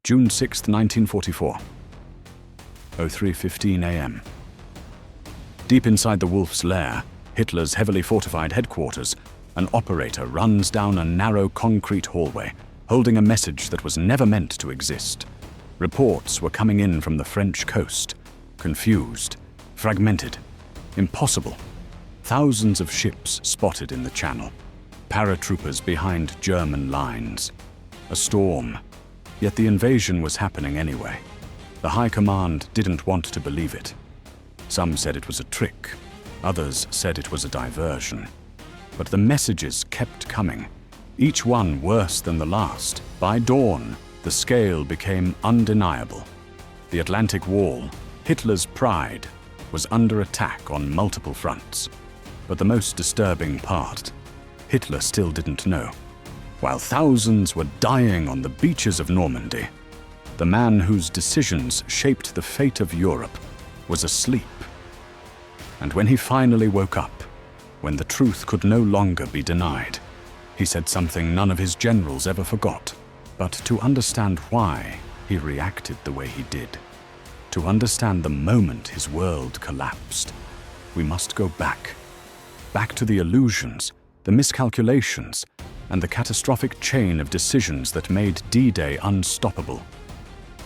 June 6, 1944. 03:15 a.m. Deep inside the Wolf's Lair, Hitler's heavily fortified headquarters, an operator runs down a narrow concrete hallway, holding a message that was never meant to exist. Reports were coming in from the French coast, confused, fragmented, impossible. Thousands of ships spotted in the channel, paratroopers behind German lines. A storm, yet the invasion was happening anyway. The High Command didn't want to believe it. Some said it was a trick, others said it was a diversion. But the messages kept coming, each one worse than the last. By dawn, the scale became undeniable. The Atlantic Wall, Hitler's pride, was under attack on multiple fronts. But the most disturbing part, Hitler still didn't know. While thousands were dying on the beaches of Normandy, the man whose decisions shaped the fate of Europe was asleep. And when he finally woke up, when the truth could no longer be denied, he said something none of his generals ever forgot. But to understand why he reacted the way he did, to understand the moment his world collapsed, we must go back to the illusions, the miscalculations, and the catastrophic chain of decisions that made D-Day unstoppable.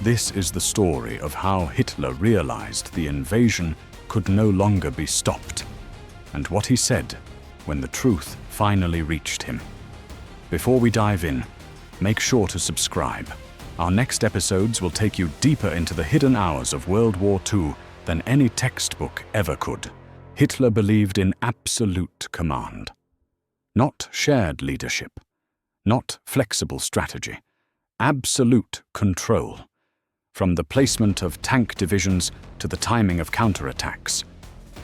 This is the story of how Hitler realized the invasion could no longer be stopped, and what he said when the truth finally reached him. Before we dive in, make sure to subscribe. Our next episodes will take you deeper into the hidden hours of World War II than any textbook ever could. Hitler believed in absolute command, not shared leadership, not flexible strategy, absolute control. From the placement of tank divisions to the timing of counterattacks,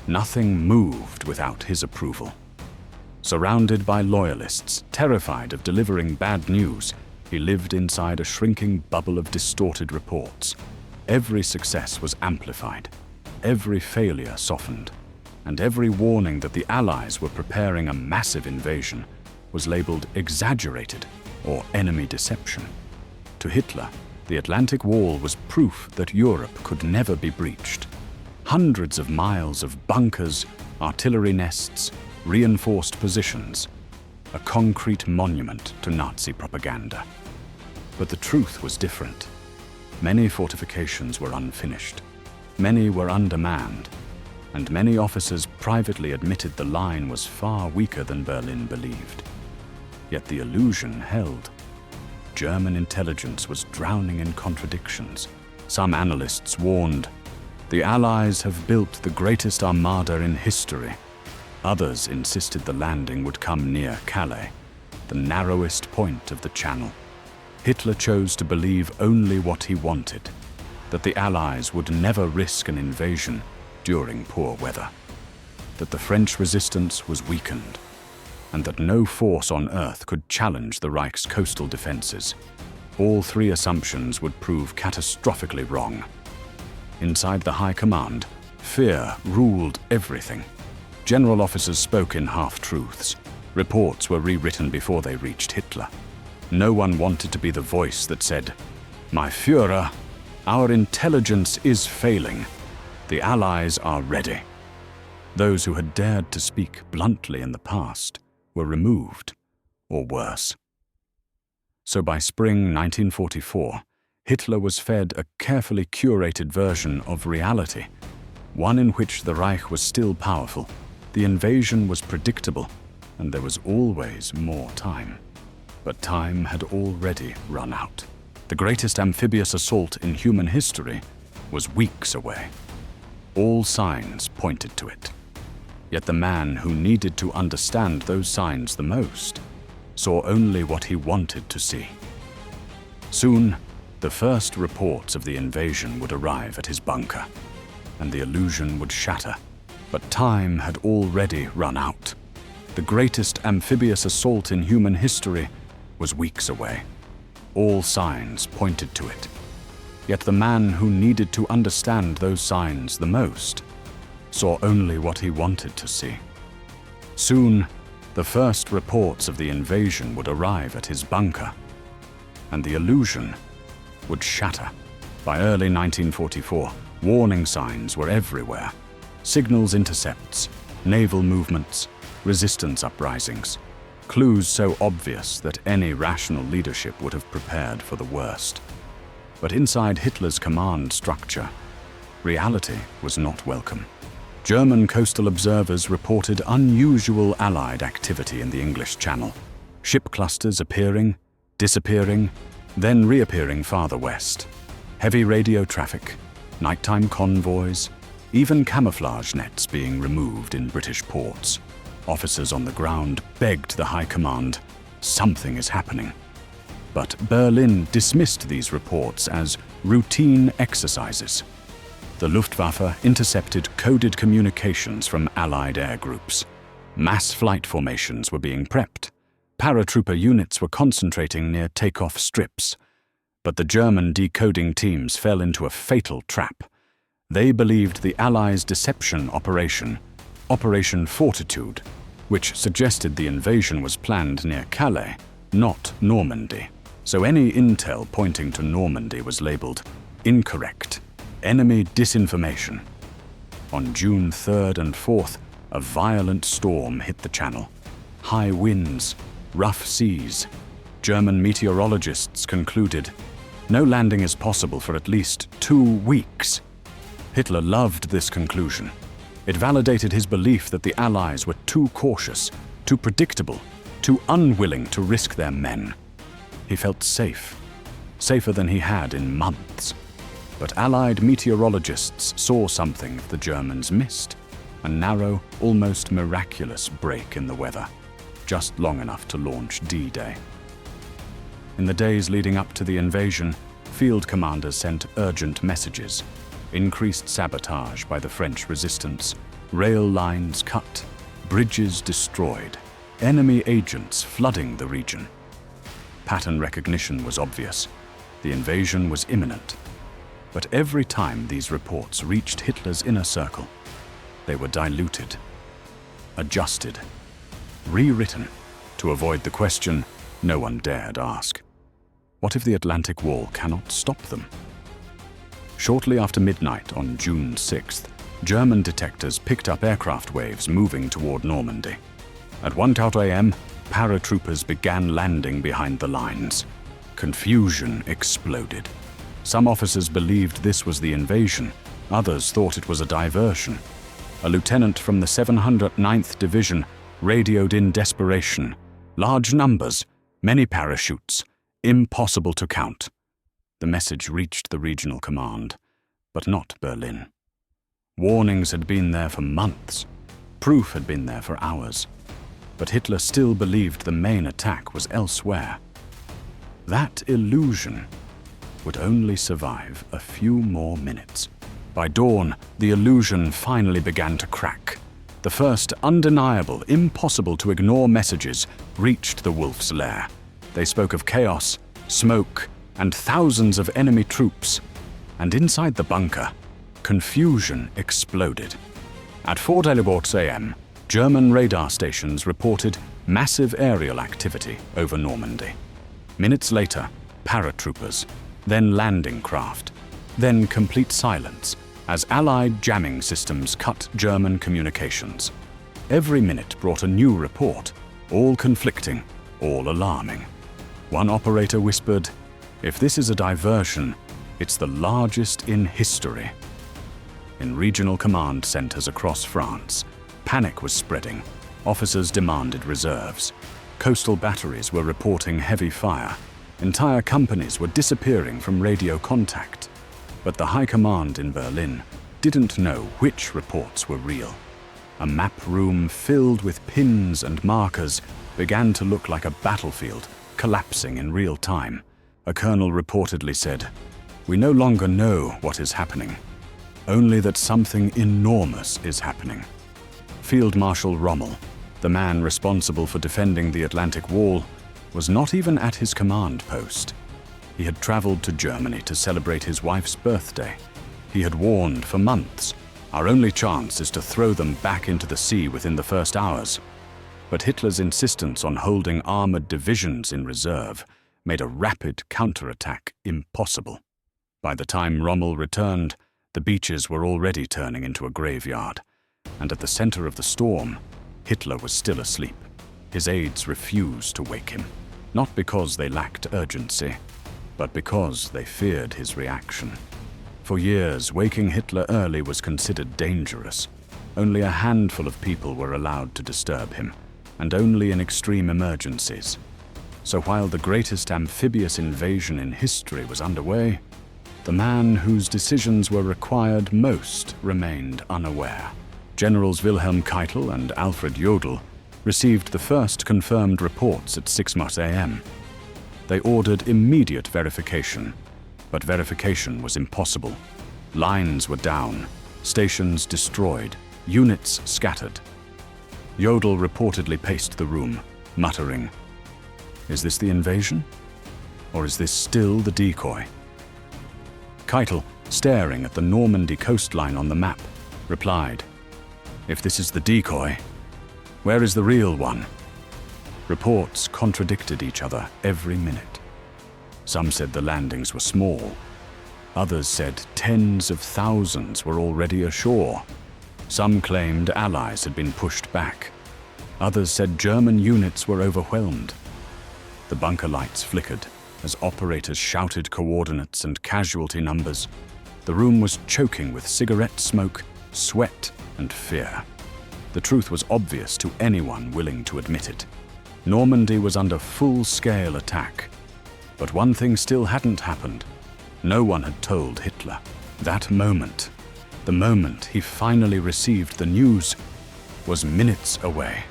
nothing moved without his approval. Surrounded by loyalists, terrified of delivering bad news, he lived inside a shrinking bubble of distorted reports. Every success was amplified, every failure softened, and every warning that the Allies were preparing a massive invasion was labeled exaggerated or enemy deception. To Hitler, the Atlantic Wall was proof that Europe could never be breached. Hundreds of miles of bunkers, artillery nests, reinforced positions, a concrete monument to Nazi propaganda. But the truth was different. Many fortifications were unfinished, many were undermanned, and many officers privately admitted the line was far weaker than Berlin believed. Yet the illusion held. German intelligence was drowning in contradictions. Some analysts warned, the Allies have built the greatest armada in history. Others insisted the landing would come near Calais, the narrowest point of the Channel. Hitler chose to believe only what he wanted, that the Allies would never risk an invasion during poor weather, that the French resistance was weakened, and that no force on earth could challenge the Reich's coastal defenses. All three assumptions would prove catastrophically wrong. Inside the High Command, fear ruled everything. General officers spoke in half-truths. Reports were rewritten before they reached Hitler. No one wanted to be the voice that said, "My Führer, our intelligence is failing. The Allies are ready." Those who had dared to speak bluntly in the past were removed, or worse. So by spring 1944, Hitler was fed a carefully curated version of reality, one in which the Reich was still powerful, the invasion was predictable, and there was always more time. But time had already run out. The greatest amphibious assault in human history was weeks away. All signs pointed to it. Yet the man who needed to understand those signs the most saw only what he wanted to see. Soon, the first reports of the invasion would arrive at his bunker, and the illusion would shatter. But time had already run out. The greatest amphibious assault in human history was weeks away. All signs pointed to it. Yet the man who needed to understand those signs the most saw only what he wanted to see. Soon, the first reports of the invasion would arrive at his bunker, and the illusion would shatter. By early 1944, warning signs were everywhere. Signals intercepts, naval movements, resistance uprisings. Clues so obvious that any rational leadership would have prepared for the worst. But inside Hitler's command structure, reality was not welcome. German coastal observers reported unusual Allied activity in the English Channel. Ship clusters appearing, disappearing, then reappearing farther west. Heavy radio traffic, nighttime convoys, even camouflage nets being removed in British ports. Officers on the ground begged the High Command, something is happening. But Berlin dismissed these reports as routine exercises. The Luftwaffe intercepted coded communications from Allied air groups. Mass flight formations were being prepped. Paratrooper units were concentrating near takeoff strips. But the German decoding teams fell into a fatal trap. They believed the Allies' deception operation, Operation Fortitude, which suggested the invasion was planned near Calais, not Normandy. So any intel pointing to Normandy was labeled incorrect. Enemy disinformation. On June 3rd and 4th, a violent storm hit the Channel. High winds, rough seas. German meteorologists concluded, no landing is possible for at least 2 weeks. Hitler loved this conclusion. It validated his belief that the Allies were too cautious, too predictable, too unwilling to risk their men. He felt safe, safer than he had in months. But Allied meteorologists saw something the Germans missed, a narrow, almost miraculous break in the weather, just long enough to launch D-Day. In the days leading up to the invasion, field commanders sent urgent messages. Increased sabotage by the French resistance, rail lines cut, bridges destroyed, enemy agents flooding the region. Pattern recognition was obvious. The invasion was imminent. But every time these reports reached Hitler's inner circle, they were diluted, adjusted, rewritten to avoid the question no one dared ask. What if the Atlantic Wall cannot stop them? Shortly after midnight on June 6th, German detectors picked up aircraft waves moving toward Normandy. At 1:00 a.m., paratroopers began landing behind the lines. Confusion exploded. Some officers believed this was the invasion, others thought it was a diversion. A lieutenant from the 709th Division radioed in desperation. Large numbers, many parachutes, impossible to count. The message reached the regional command, but not Berlin. Warnings had been there for months. Proof had been there for hours. But Hitler still believed the main attack was elsewhere. That illusion would only survive a few more minutes. By dawn, the illusion finally began to crack. The first undeniable, impossible to ignore messages reached the Wolf's Lair. They spoke of chaos, smoke, and thousands of enemy troops. And inside the bunker, confusion exploded. At 4:00 a.m., German radar stations reported massive aerial activity over Normandy. Minutes later, paratroopers, then landing craft, then complete silence as Allied jamming systems cut German communications. Every minute brought a new report, all conflicting, all alarming. One operator whispered, "If this is a diversion, it's the largest in history." In regional command centers across France, panic was spreading. Officers demanded reserves. Coastal batteries were reporting heavy fire. Entire companies were disappearing from radio contact. But the High Command in Berlin didn't know which reports were real. A map room filled with pins and markers began to look like a battlefield collapsing in real time. A colonel reportedly said, "We no longer know what is happening, only that something enormous is happening." Field Marshal Rommel, the man responsible for defending the Atlantic Wall, was not even at his command post. He had traveled to Germany to celebrate his wife's birthday. He had warned for months, "Our only chance is to throw them back into the sea within the first hours." But Hitler's insistence on holding armored divisions in reserve made a rapid counterattack impossible. By the time Rommel returned, the beaches were already turning into a graveyard, and at the center of the storm, Hitler was still asleep. His aides refused to wake him, not because they lacked urgency, but because they feared his reaction. For years, waking Hitler early was considered dangerous. Only a handful of people were allowed to disturb him, and only in extreme emergencies. So while the greatest amphibious invasion in history was underway, the man whose decisions were required most remained unaware. Generals Wilhelm Keitel and Alfred Jodl received the first confirmed reports at 6 a.m. They ordered immediate verification, but verification was impossible. Lines were down, stations destroyed, units scattered. Jodl reportedly paced the room, muttering, "Is this the invasion? Or is this still the decoy?" Keitel, staring at the Normandy coastline on the map, replied, "If this is the decoy, where is the real one?" Reports contradicted each other every minute. Some said the landings were small. Others said tens of thousands were already ashore. Some claimed allies had been pushed back. Others said German units were overwhelmed. The bunker lights flickered as operators shouted coordinates and casualty numbers. The room was choking with cigarette smoke, sweat, and fear. The truth was obvious to anyone willing to admit it. Normandy was under full-scale attack. But one thing still hadn't happened. No one had told Hitler. That moment, the moment he finally received the news, was minutes away.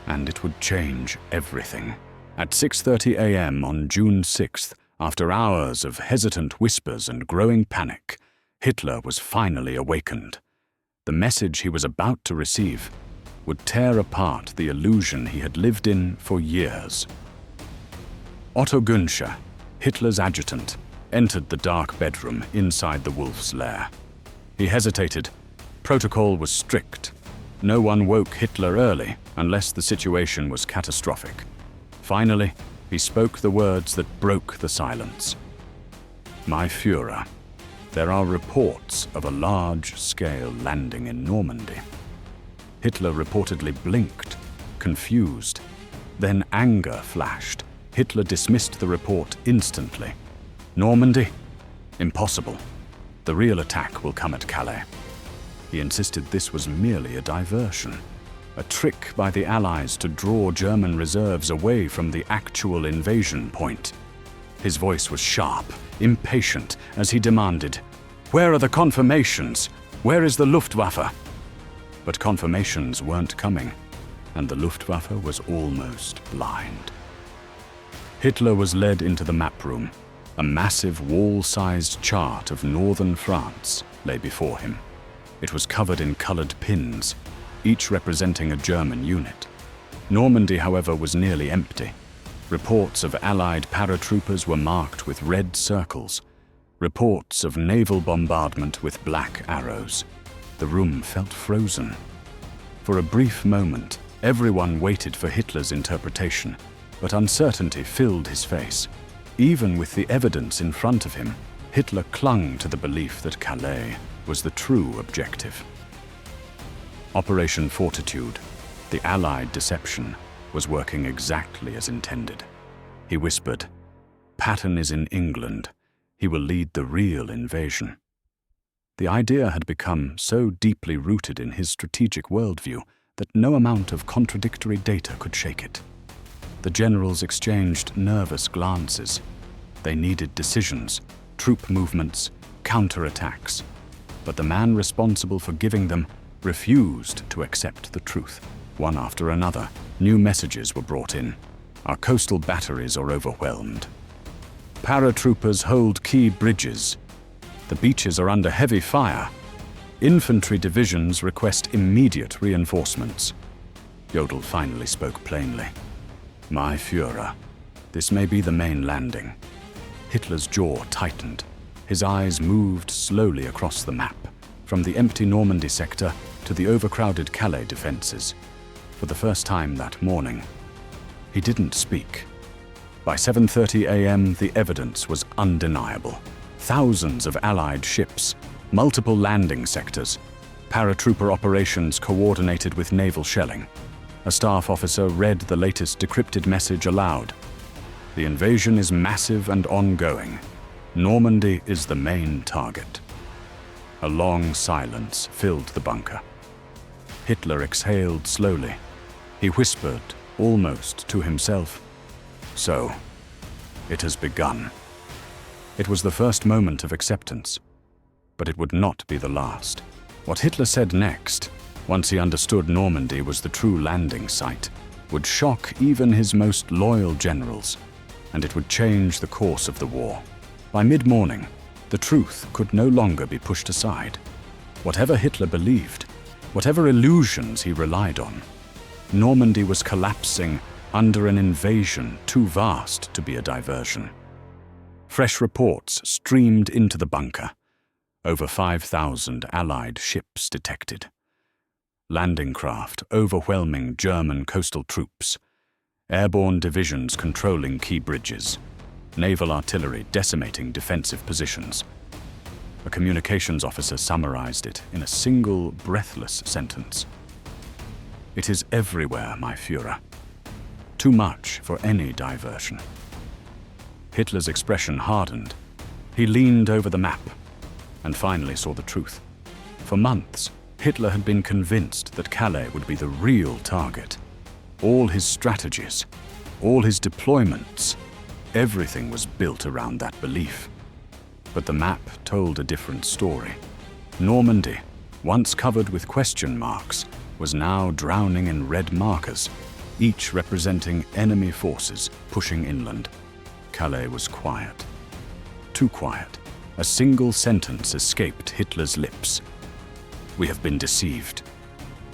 And it would change everything. At 6:30 a.m. on June 6th, after hours of hesitant whispers and growing panic, Hitler was finally awakened. The message he was about to receive would tear apart the illusion he had lived in for years. Otto Günscher, Hitler's adjutant, entered the dark bedroom inside the wolf's lair. He hesitated. Protocol was strict. No one woke Hitler early unless the situation was catastrophic. Finally, he spoke the words that broke the silence. "My Führer, there are reports of a large-scale landing in Normandy." Hitler reportedly blinked, confused. Then anger flashed. Hitler dismissed the report instantly. "Normandy? Impossible. The real attack will come at Calais." He insisted this was merely a diversion, a trick by the Allies to draw German reserves away from the actual invasion point. His voice was sharp, impatient, as he demanded, "Where are the confirmations? Where is the Luftwaffe?" But confirmations weren't coming, and the Luftwaffe was almost blind. Hitler was led into the map room. A massive wall-sized chart of northern France lay before him. It was covered in colored pins, each representing a German unit. Normandy, however, was nearly empty. Reports of Allied paratroopers were marked with red circles. Reports of naval bombardment with black arrows. The room felt frozen. For a brief moment, everyone waited for Hitler's interpretation, but uncertainty filled his face. Even with the evidence in front of him, Hitler clung to the belief that Calais was the true objective. Operation Fortitude, the Allied deception, was working exactly as intended. He whispered, "Patton is in England. He will lead the real invasion." The idea had become so deeply rooted in his strategic worldview that no amount of contradictory data could shake it. The generals exchanged nervous glances. They needed decisions, troop movements, counterattacks. But the man responsible for giving them refused to accept the truth. One after another, new messages were brought in. "Our coastal batteries are overwhelmed. Paratroopers hold key bridges. The beaches are under heavy fire. Infantry divisions request immediate reinforcements." Jodl finally spoke plainly. "My Führer, this may be the main landing." Hitler's jaw tightened. His eyes moved slowly across the map, from the empty Normandy sector to the overcrowded Calais defenses. For the first time that morning, he didn't speak. By 7:30 a.m., the evidence was undeniable. Thousands of Allied ships, multiple landing sectors, paratrooper operations coordinated with naval shelling. A staff officer read the latest decrypted message aloud. The invasion is massive and ongoing. Normandy is the main target. A long silence filled the bunker. Hitler exhaled slowly. He whispered, almost to himself, "So, it has begun." It was the first moment of acceptance, but it would not be the last. What Hitler said next, once he understood Normandy was the true landing site, would shock even his most loyal generals, and it would change the course of the war. By mid-morning, the truth could no longer be pushed aside. Whatever Hitler believed, whatever illusions he relied on, Normandy was collapsing under an invasion too vast to be a diversion. Fresh reports streamed into the bunker. Over 5,000 Allied ships detected. Landing craft overwhelming German coastal troops. Airborne divisions controlling key bridges. Naval artillery decimating defensive positions. A communications officer summarized it in a single, breathless sentence. "It is everywhere, my Führer. Too much for any diversion." Hitler's expression hardened. He leaned over the map and finally saw the truth. For months, Hitler had been convinced that Calais would be the real target. All his strategies, all his deployments, everything was built around that belief. But the map told a different story. Normandy, once covered with question marks, was now drowning in red markers, each representing enemy forces pushing inland. Calais was quiet. Too quiet. A single sentence escaped Hitler's lips. "We have been deceived."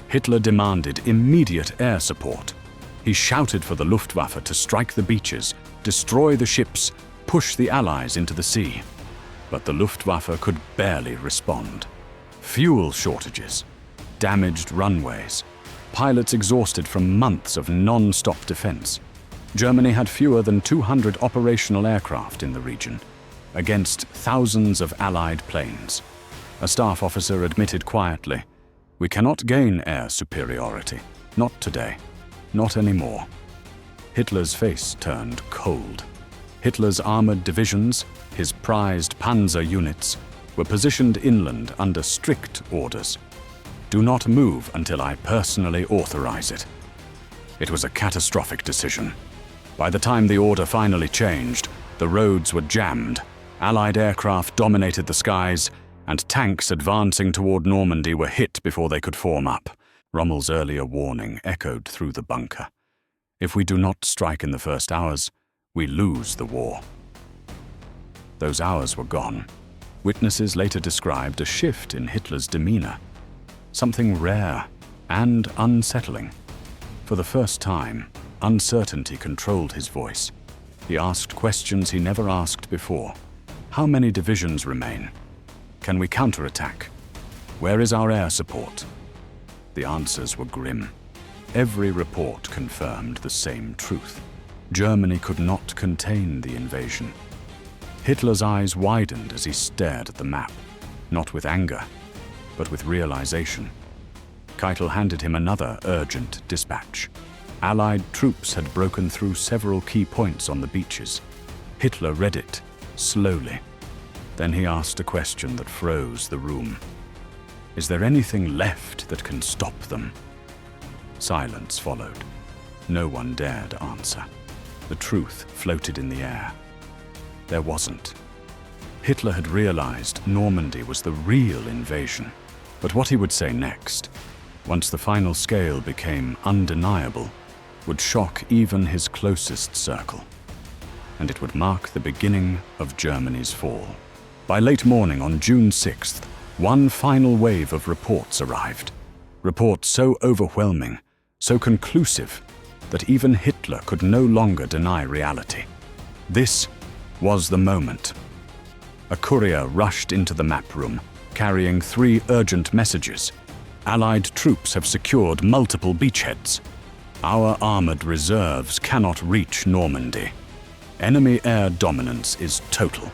Hitler demanded immediate air support. He shouted for the Luftwaffe to strike the beaches, destroy the ships, push the Allies into the sea. But the Luftwaffe could barely respond. Fuel shortages, damaged runways, pilots exhausted from months of non-stop defense. Germany had fewer than 200 operational aircraft in the region, against thousands of Allied planes. A staff officer admitted quietly, "We cannot gain air superiority. Not today. Not anymore." Hitler's face turned cold. Hitler's armored divisions, his prized panzer units, were positioned inland under strict orders. "Do not move until I personally authorize it." It was a catastrophic decision. By the time the order finally changed, the roads were jammed, Allied aircraft dominated the skies, and tanks advancing toward Normandy were hit before they could form up. Rommel's earlier warning echoed through the bunker. "If we do not strike in the first hours, we lose the war." Those hours were gone. Witnesses later described a shift in Hitler's demeanor, something rare and unsettling. For the first time, uncertainty controlled his voice. He asked questions he never asked before. How many divisions remain? Can we counterattack? Where is our air support? The answers were grim. Every report confirmed the same truth. Germany could not contain the invasion. Hitler's eyes widened as he stared at the map, not with anger, but with realization. Keitel handed him another urgent dispatch. Allied troops had broken through several key points on the beaches. Hitler read it, slowly. Then he asked a question that froze the room. "Is there anything left that can stop them?" Silence followed. No one dared answer. The truth floated in the air. There wasn't. Hitler had realized Normandy was the real invasion. But what he would say next, once the final scale became undeniable, would shock even his closest circle. And it would mark the beginning of Germany's fall. By late morning on June 6th, one final wave of reports arrived. Reports so overwhelming, so conclusive, that even Hitler could no longer deny reality. This was the moment. A courier rushed into the map room, carrying 3 urgent messages. Allied troops have secured multiple beachheads. Our armored reserves cannot reach Normandy. Enemy air dominance is total.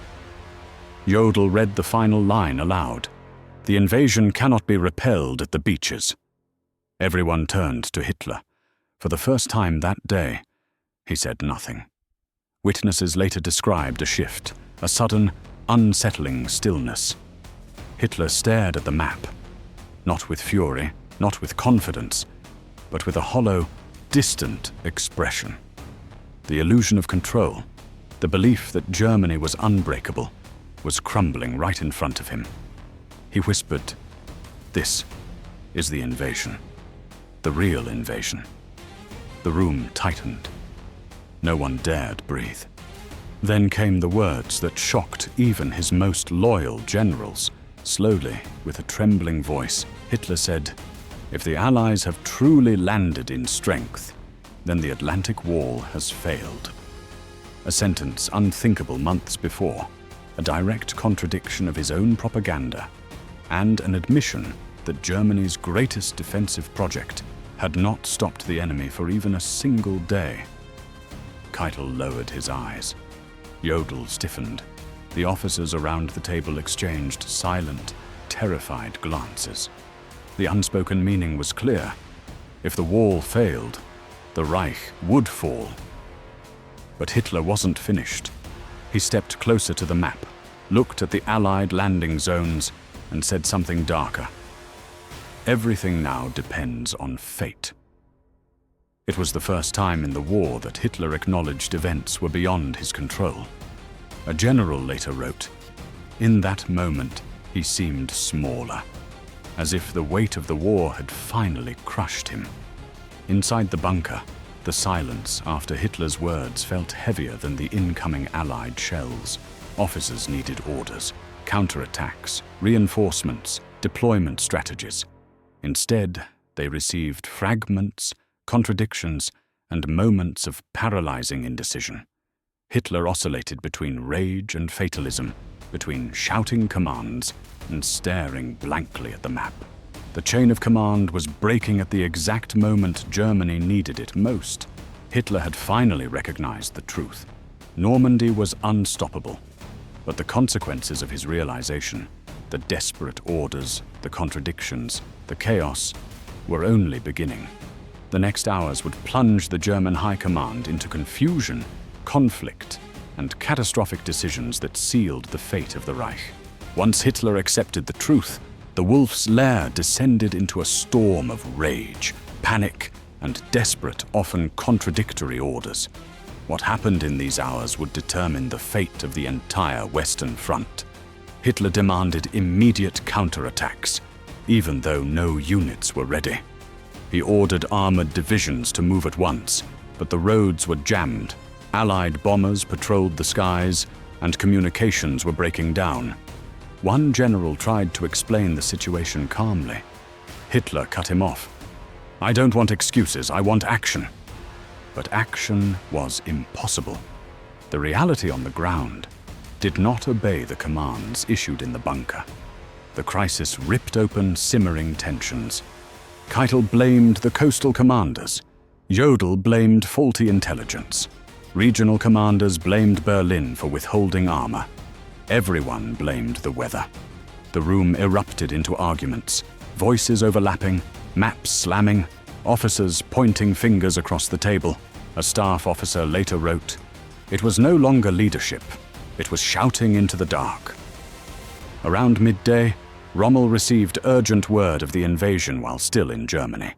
Jodl read the final line aloud. The invasion cannot be repelled at the beaches. Everyone turned to Hitler. For the first time that day, he said nothing. Witnesses later described a shift, a sudden, unsettling stillness. Hitler stared at the map, not with fury, not with confidence, but with a hollow, distant expression. The illusion of control, the belief that Germany was unbreakable, was crumbling right in front of him. He whispered, "This is the invasion. The real invasion." The room tightened. No one dared breathe. Then came the words that shocked even his most loyal generals. Slowly, with a trembling voice, Hitler said, "If the Allies have truly landed in strength, then the Atlantic Wall has failed." A sentence unthinkable months before, a direct contradiction of his own propaganda, and an admission that Germany's greatest defensive project had not stopped the enemy for even a single day. Keitel lowered his eyes. Jodl stiffened. The officers around the table exchanged silent, terrified glances. The unspoken meaning was clear. If the wall failed, the Reich would fall. But Hitler wasn't finished. He stepped closer to the map, looked at the Allied landing zones, and said something darker. "Everything now depends on fate." It was the first time in the war that Hitler acknowledged events were beyond his control. A general later wrote, "In that moment, he seemed smaller, as if the weight of the war had finally crushed him." Inside the bunker, the silence after Hitler's words felt heavier than the incoming Allied shells. Officers needed orders, counterattacks, reinforcements, deployment strategies. Instead, they received fragments, contradictions, and moments of paralyzing indecision. Hitler oscillated between rage and fatalism, between shouting commands and staring blankly at the map. The chain of command was breaking at the exact moment Germany needed it most. Hitler had finally recognized the truth. Normandy was unstoppable, but the consequences of his realization, the desperate orders, the contradictions, the chaos, were only beginning. The next hours would plunge the German high command into confusion, conflict, and catastrophic decisions that sealed the fate of the Reich. Once Hitler accepted the truth, the Wolf's Lair descended into a storm of rage, panic, and desperate, often contradictory orders. What happened in these hours would determine the fate of the entire Western Front. Hitler demanded immediate counterattacks, even though no units were ready. He ordered armored divisions to move at once, but the roads were jammed. Allied bombers patrolled the skies, and communications were breaking down. One general tried to explain the situation calmly. Hitler cut him off. "I don't want excuses, I want action." But action was impossible. The reality on the ground did not obey the commands issued in the bunker. The crisis ripped open simmering tensions. Keitel blamed the coastal commanders. Jodl blamed faulty intelligence. Regional commanders blamed Berlin for withholding armor. Everyone blamed the weather. The room erupted into arguments, voices overlapping, maps slamming, officers pointing fingers across the table. A staff officer later wrote, "It was no longer leadership. It was shouting into the dark." Around midday, Rommel received urgent word of the invasion while still in Germany.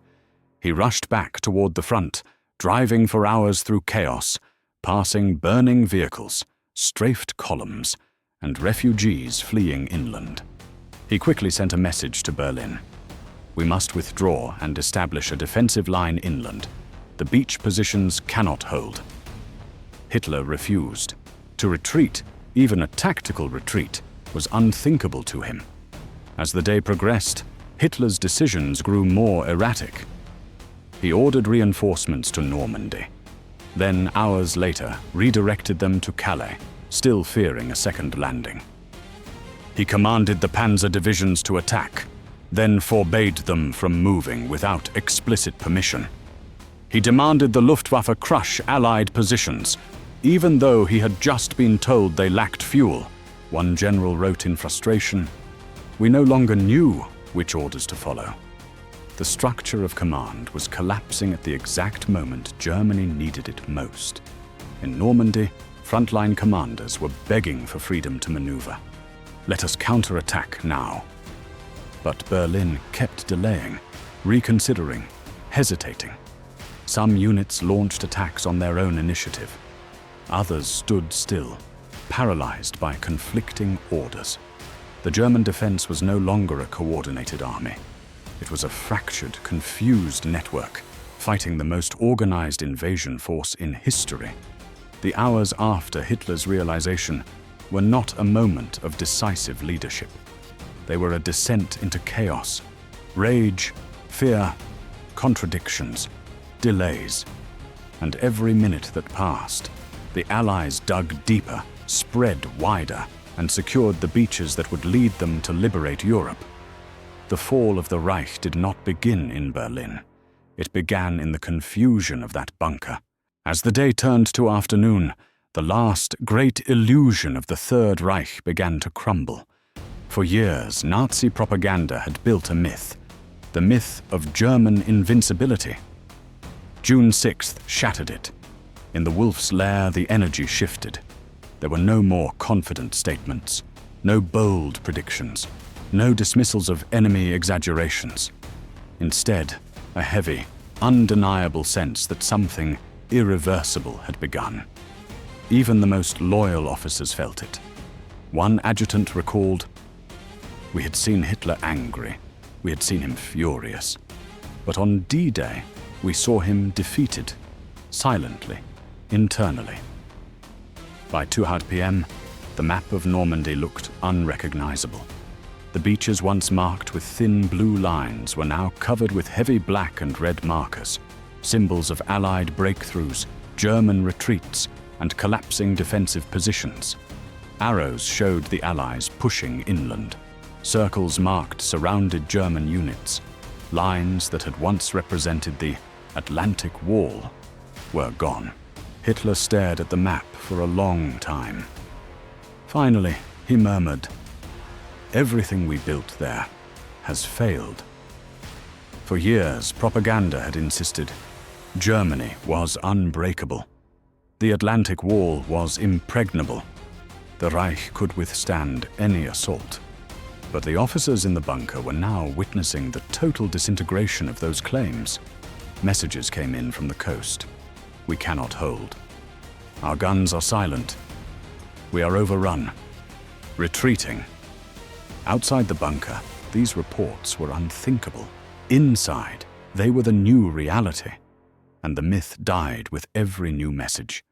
He rushed back toward the front, driving for hours through chaos, passing burning vehicles, strafed columns, and refugees fleeing inland. He quickly sent a message to Berlin. "We must withdraw and establish a defensive line inland. The beach positions cannot hold." Hitler refused. To retreat, even a tactical retreat, was unthinkable to him. As the day progressed, Hitler's decisions grew more erratic. He ordered reinforcements to Normandy. Then, hours later, redirected them to Calais, still fearing a second landing. He commanded the panzer divisions to attack, then forbade them from moving without explicit permission. He demanded the Luftwaffe crush Allied positions, even though he had just been told they lacked fuel. One general wrote in frustration, "We no longer knew which orders to follow." The structure of command was collapsing at the exact moment Germany needed it most. In Normandy, frontline commanders were begging for freedom to maneuver. "Let us counterattack now." But Berlin kept delaying, reconsidering, hesitating. Some units launched attacks on their own initiative. Others stood still, paralyzed by conflicting orders. The German defense was no longer a coordinated army. It was a fractured, confused network, fighting the most organized invasion force in history. The hours after Hitler's realization were not a moment of decisive leadership. They were a descent into chaos, rage, fear, contradictions, delays. And every minute that passed, the Allies dug deeper, spread wider, and secured the beaches that would lead them to liberate Europe. The fall of the Reich did not begin in Berlin. It began in the confusion of that bunker. As the day turned to afternoon, the last great illusion of the Third Reich began to crumble. For years, Nazi propaganda had built a myth, the myth of German invincibility. June 6th shattered it. In the Wolf's Lair, the energy shifted. There were no more confident statements, no bold predictions, no dismissals of enemy exaggerations. Instead, a heavy, undeniable sense that something irreversible had begun. Even the most loyal officers felt it. One adjutant recalled, "We had seen Hitler angry, we had seen him furious. But on D-Day, we saw him defeated, silently, internally." By 2 p.m., the map of Normandy looked unrecognizable. The beaches once marked with thin blue lines were now covered with heavy black and red markers, symbols of Allied breakthroughs, German retreats, and collapsing defensive positions. Arrows showed the Allies pushing inland. Circles marked surrounded German units. Lines that had once represented the Atlantic Wall were gone. Hitler stared at the map for a long time. Finally, he murmured, "Everything we built there has failed." For years, propaganda had insisted Germany was unbreakable. The Atlantic Wall was impregnable. The Reich could withstand any assault. But the officers in the bunker were now witnessing the total disintegration of those claims. Messages came in from the coast. "We cannot hold. Our guns are silent. We are overrun. Retreating." Outside the bunker, these reports were unthinkable. Inside, they were the new reality. And the myth died with every new message.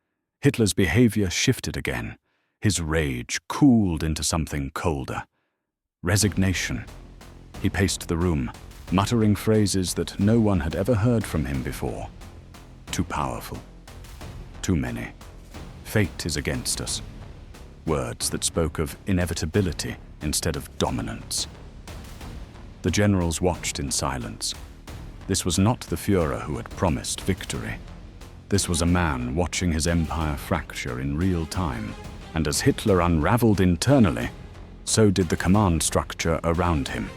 Hitler's behavior shifted again. His rage cooled into something colder. Resignation. He paced the room, muttering phrases that no one had ever heard from him before. Too powerful. Too many. Fate is against us. Words that spoke of inevitability instead of dominance. The generals watched in silence. This was not the Führer who had promised victory. This was a man watching his empire fracture in real time, and as Hitler unraveled internally, so did the command structure around him.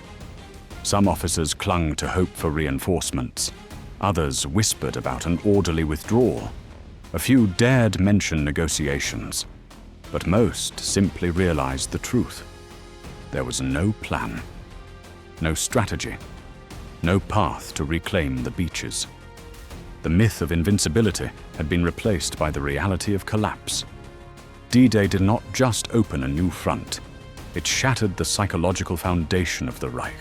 Some officers clung to hope for reinforcements. Others whispered about an orderly withdrawal. A few dared mention negotiations, but most simply realized the truth. There was no plan, no strategy, no path to reclaim the beaches. The myth of invincibility had been replaced by the reality of collapse. D-Day did not just open a new front, it shattered the psychological foundation of the Reich.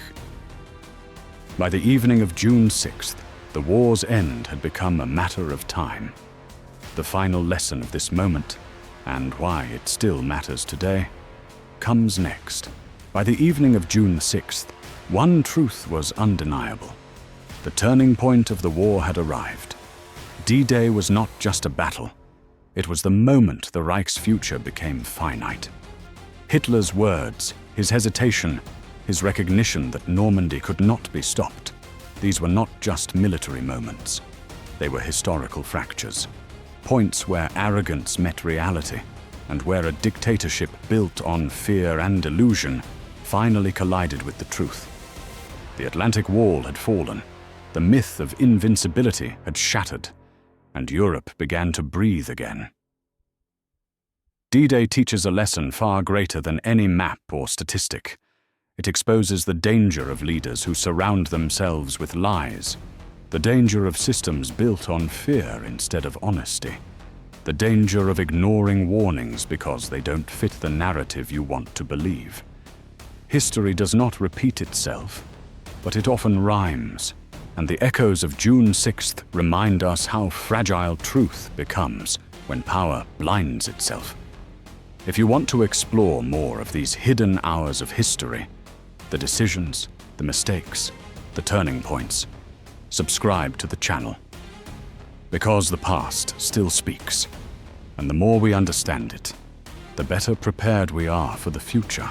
By the evening of June 6th, the war's end had become a matter of time. The final lesson of this moment, and why it still matters today, comes next. By the evening of June 6th, one truth was undeniable. The turning point of the war had arrived. D-Day was not just a battle. It was the moment the Reich's future became finite. Hitler's words, his hesitation, his recognition that Normandy could not be stopped. These were not just military moments. They were historical fractures. points where arrogance met reality, and where a dictatorship built on fear and illusion finally collided with the truth. The Atlantic Wall had fallen, the myth of invincibility had shattered, and Europe began to breathe again. D-Day teaches a lesson far greater than any map or statistic. It exposes the danger of leaders who surround themselves with lies, the danger of systems built on fear instead of honesty, the danger of ignoring warnings because they don't fit the narrative you want to believe. History does not repeat itself, but it often rhymes, and the echoes of June 6th remind us how fragile truth becomes when power blinds itself. If you want to explore more of these hidden hours of history, the decisions, the mistakes, the turning points, subscribe to the channel. Because the past still speaks, and the more we understand it, the better prepared we are for the future.